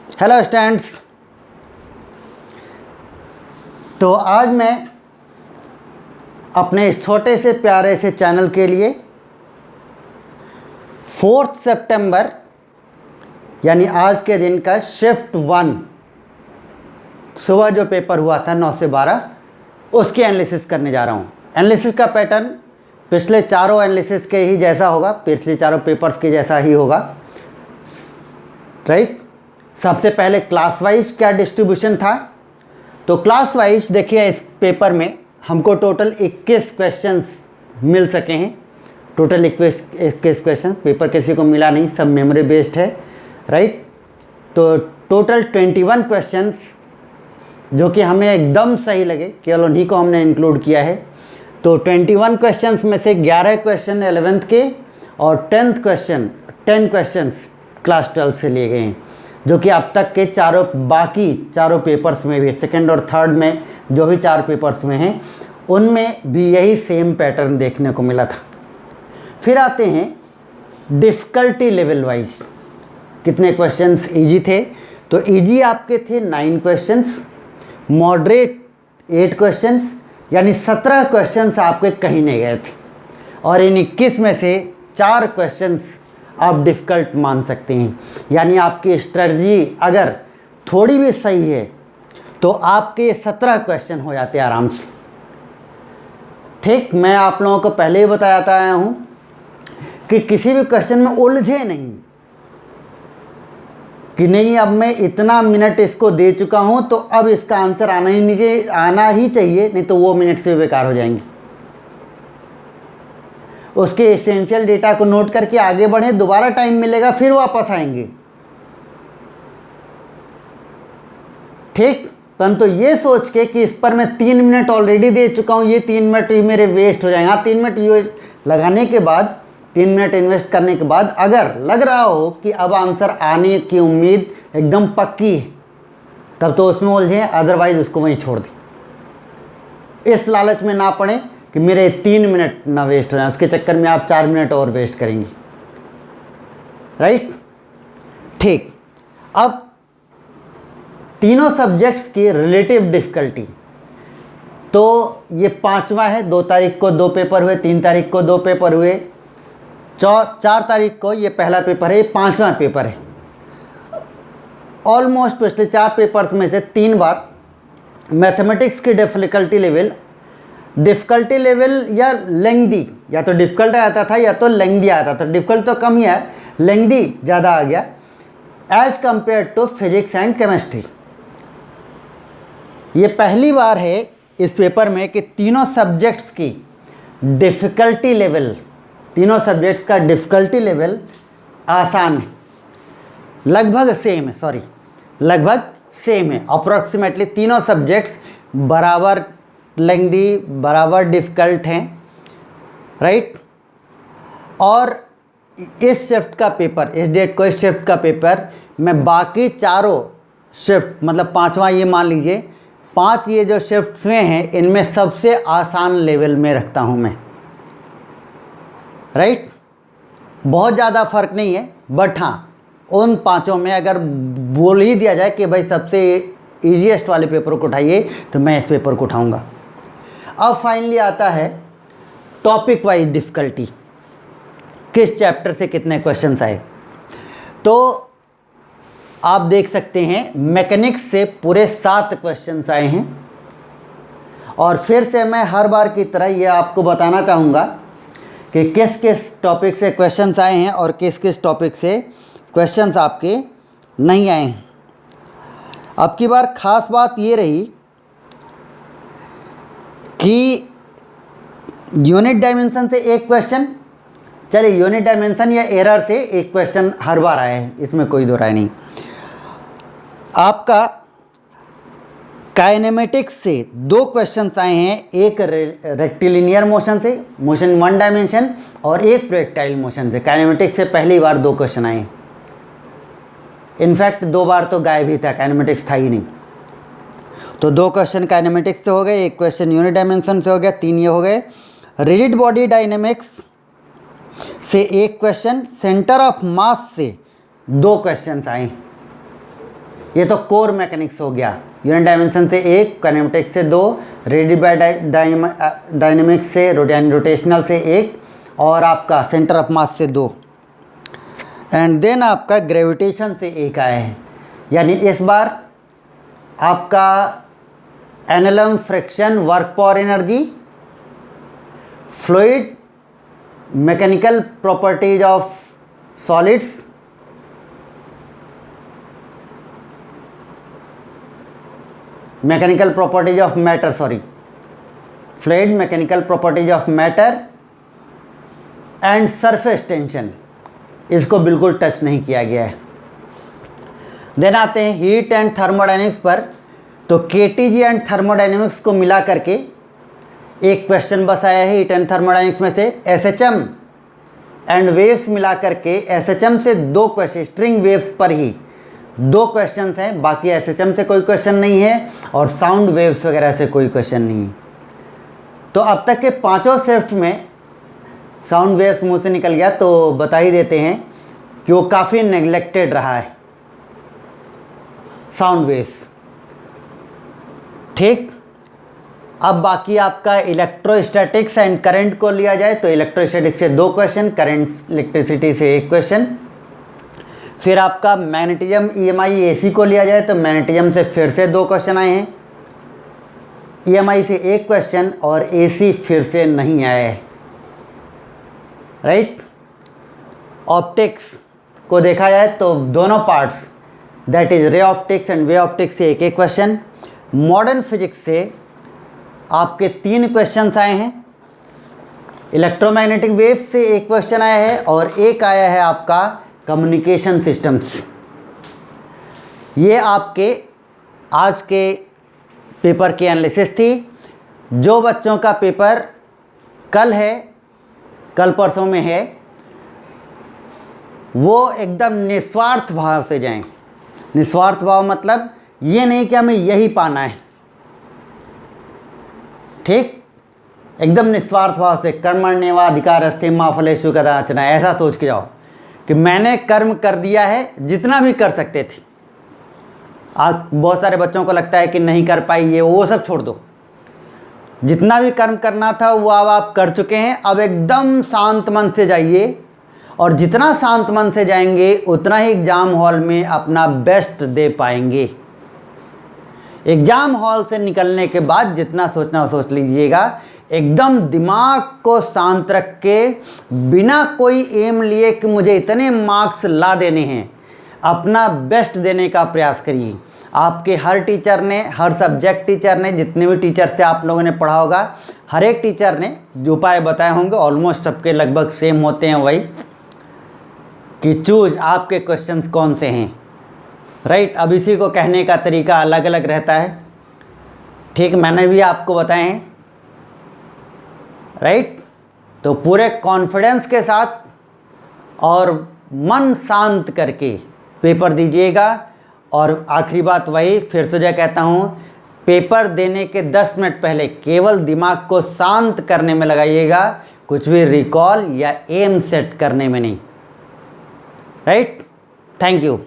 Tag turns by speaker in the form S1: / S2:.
S1: Hello students. तो आज मैं अपने इस छोटे से प्यारे से चैनल के लिए 4 सितंबर यानी आज के दिन का शिफ्ट 1 सुबह जो पेपर हुआ था 9 से 12 उसकी एनालिसिस करने जा रहा हूँ। एनालिसिस का पैटर्न पिछले चारों एनालिसिस के ही जैसा होगा, पिछले चारों पेपर्स के जैसा ही होगा, राइट। सबसे पहले क्लास वाइज क्या डिस्ट्रीब्यूशन था, तो क्लास वाइज देखिए इस पेपर में हमको टोटल 21 क्वेश्चंस मिल सके हैं। टोटल 21 क्वेश्चन, पेपर किसी को मिला नहीं, सब मेमोरी बेस्ड है, राइट। तो टोटल 21 क्वेश्चंस जो कि हमें एकदम सही लगे, केवल उन्हीं को हमने इंक्लूड किया है। तो 21 क्वेश्चंस में से 11 क्वेश्चन 11th के और 10 क्वेश्चंस क्लास 12 से लिए गए हैं, जो कि अब तक के बाकी चारों पेपर्स में भी, सेकंड और थर्ड में जो भी 4 पेपर्स में हैं उनमें भी यही सेम पैटर्न देखने को मिला था। फिर आते हैं डिफ़िकल्टी लेवल वाइज, कितने क्वेश्चंस इजी थे। तो इजी आपके थे 9 क्वेश्चंस, मॉडरेट 8 क्वेश्चंस, यानी 17 क्वेश्चंस आपके कहीं नहीं गए थे, और इन 21 में से 4 क्वेश्चंस आप डिफ़िकल्ट मान सकते हैं। यानी आपकी स्ट्रेटजी अगर थोड़ी भी सही है तो आपके 17 क्वेश्चन हो जाते हैं आराम से। ठीक, मैं आप लोगों को पहले ही बताता आया हूँ कि किसी भी क्वेश्चन में उलझे नहीं कि नहीं अब मैं इतना मिनट इसको दे चुका हूँ तो अब इसका आंसर आना ही चाहिए, नहीं तो वो मिनट से बेकार हो जाएंगे। उसके एसेंशियल डेटा को नोट करके आगे बढ़ें, दोबारा टाइम मिलेगा फिर वापस आएंगे, ठीक। परंतु ये सोच के कि इस पर मैं 3 मिनट ऑलरेडी दे चुका हूँ, ये 3 मिनट ही मेरे वेस्ट हो जाएंगे। हाँ, 3 मिनट ये लगाने के बाद, 3 मिनट इन्वेस्ट करने के बाद अगर लग रहा हो कि अब आंसर आने की उम्मीद एकदम पक्की है, तब तो उसमें उलझें, अदरवाइज उसको वहीं छोड़ दें। इस लालच में ना पड़े कि मेरे 3 मिनट ना वेस्ट हो जाए, उसके चक्कर में आप 4 मिनट और वेस्ट करेंगे, राइट। ठीक, अब तीनों सब्जेक्ट्स की रिलेटिव डिफ़िकल्टी, तो ये 5वां है। 2 तारीख को 2 पेपर हुए, 3 तारीख को 2 पेपर हुए, 4 तारीख को ये पहला पेपर है, ये 5वां पेपर है। ऑलमोस्ट पिछले 4 पेपर्स में से 3 बार मैथमेटिक्स की डिफ़िकल्टी लेवल या लेंथी, या तो डिफ़िकल्ट आता था या तो लेंथी आता था। डिफ़िकल्ट तो कम ही है, लेंथी ज़्यादा आ गया as compare to physics and chemistry. ये पहली बार है इस पेपर में कि तीनों सब्जेक्ट्स की डिफ़िकल्टी लेवल, तीनों सब्जेक्ट्स का डिफ़िकल्टी लेवल आसान है, लगभग सेम है, लगभग सेम है। अप्रॉक्सीमेटली तीनों सब्जेक्ट्स बराबर लेंथी, बराबर डिफ़िकल्ट हैं, राइट। और इस शिफ्ट का पेपर, इस डेट को इस शिफ्ट का पेपर मैं बाकी चारों शिफ्ट, मतलब 5वां ये मान लीजिए, 5 ये जो शिफ्ट्स में हैं इनमें सबसे आसान लेवल में रखता हूँ मैं, राइट। बहुत ज़्यादा फ़र्क नहीं है, बट हाँ उन 5 में अगर बोल ही दिया जाए कि भाई सबसे ईजीएस्ट वाले पेपर को उठाइए तो मैं इस पेपर को उठाऊँगा। अब फाइनली आता है टॉपिक वाइज डिफ़िकल्टी, किस चैप्टर से कितने क्वेश्चंस आए। तो आप देख सकते हैं मैकेनिक्स से पूरे 7 क्वेश्चंस आए हैं, और फिर से मैं हर बार की तरह ये आपको बताना चाहूँगा कि किस किस टॉपिक से क्वेश्चंस आए हैं और किस किस टॉपिक से क्वेश्चंस आपके नहीं आए हैं। अब की बार ख़ास बात ये रही कि यूनिट डायमेंशन से 1 क्वेश्चन, चलिए यूनिट डायमेंशन या एरर से 1 क्वेश्चन हर बार आया है, इसमें कोई दो राय नहीं। आपका काइनेमेटिक्स से 2 क्वेश्चंस आए हैं, एक रेक्टिलिनियर मोशन से, मोशन 1 डायमेंशन, और एक प्रोजेक्टाइल मोशन से। काइनेमेटिक्स से पहली बार 2 क्वेश्चन आए हैं, इनफैक्ट 2 बार तो गायब ही था, काइनेमेटिक्स था ही नहीं। तो 2 क्वेश्चन काइनेमेटिक्स से हो गए, 1 क्वेश्चन यूनिट डायमेंशन से हो गया, 3 ये हो गए। रिजिड बॉडी डायनेमिक्स से 1 क्वेश्चन, सेंटर ऑफ मास से 2 क्वेश्चंस आए। ये तो कोर मैकेनिक्स हो गया, यूनिट डायमेंशन से 1, काइनेमेटिक्स से 2, रिजिड बाय डायनेमिक्स से रोटेशनल से 1 और आपका सेंटर ऑफ मास से 2 एंड देन आपका ग्रेविटेशन से 1 आया है। यानी इस बार आपका एनलम friction work power energy, fluid, mechanical properties of solids, mechanical properties of matter, sorry fluid, mechanical properties of matter and surface tension, इसको बिल्कुल टच नहीं किया गया है। देन आते हैं हीट एंड थर्मोडायनेमिक्स पर। तो केटीजी एंड थर्मोडायनेमिक्स को मिला करके एक क्वेश्चन बस आया है हीट एंड थर्मोडायनेमिक्स में से। एसएचएम एंड वेव्स मिला करके एसएचएम से 2 क्वेश्चन, स्ट्रिंग वेव्स पर ही 2 क्वेश्चन हैं, बाकी एसएचएम से कोई क्वेश्चन नहीं है और साउंड वेव्स वगैरह से कोई क्वेश्चन नहीं है। तो अब तक के 5 शिफ्ट में साउंड वेव्स मुँह से निकल गया तो बता ही देते हैं कि वो काफ़ी नेग्लेक्टेड रहा है साउंड वेव्स। ठीक, अब बाकी आपका इलेक्ट्रोस्टैटिक्स एंड करंट को लिया जाए तो इलेक्ट्रोस्टैटिक्स से 2 क्वेश्चन, करंट इलेक्ट्रिसिटी से 1 क्वेश्चन। फिर आपका मैग्नेटिज्म ईएमआई एसी को लिया जाए तो मैग्नेटिज्म से फिर से 2 क्वेश्चन आए हैं, ईएमआई से 1 क्वेश्चन और एसी फिर से नहीं आया है। राइट, ऑप्टिक्स को देखा जाए तो दोनों parts, that is ray optics and way optics से 1-1 क्वेश्चन। मॉडर्न फिजिक्स से आपके 3 क्वेश्चंस आए हैं, इलेक्ट्रोमैग्नेटिक वेव से 1 क्वेश्चन आया है और 1 आया है आपका कम्युनिकेशन सिस्टम्स। ये आपके आज के पेपर की एनालिसिस थी। जो बच्चों का पेपर कल है, कल परसों में है, वो एकदम निस्वार्थ भाव से जाएं। निस्वार्थ भाव मतलब ये नहीं कि हमें यही पाना है, ठीक, एकदम निस्वार्थ भाव से कर्मण्येवाधिकारस्ते मा फलेषु कदाचन, ऐसा सोच के जाओ कि मैंने कर्म कर दिया है जितना भी कर सकते थे। आज बहुत सारे बच्चों को लगता है कि नहीं कर पाई, ये वो सब छोड़ दो, जितना भी कर्म करना था वो अब आप कर चुके हैं। अब एकदम शांत मन से जाइए और जितना शांत मन से जाएंगे उतना ही एग्ज़ाम हॉल में अपना बेस्ट दे पाएंगे। एग्ज़ाम हॉल से निकलने के बाद जितना सोचना सोच लीजिएगा, एकदम दिमाग को शांत रख के बिना कोई एम लिए कि मुझे इतने मार्क्स ला देने हैं, अपना बेस्ट देने का प्रयास करिए। आपके हर टीचर ने, हर सब्जेक्ट टीचर ने, जितने भी टीचर से आप लोगों ने पढ़ा होगा, हर एक टीचर ने जो उपाय बताए होंगे ऑलमोस्ट सबके लगभग सेम होते हैं, वही कि चूज आपके क्वेश्चंस कौन से हैं। राइट, अब इसी को कहने का तरीका अलग अलग रहता है। ठीक, मैंने भी आपको बताए हैं। राइट, तो पूरे कॉन्फिडेंस के साथ और मन शांत करके पेपर दीजिएगा। और आखिरी बात वही, फिर से जो कहता हूँ, पेपर देने के 10 मिनट पहले केवल दिमाग को शांत करने में लगाइएगा, कुछ भी रिकॉल या एम सेट करने में नहीं। Right, thank you.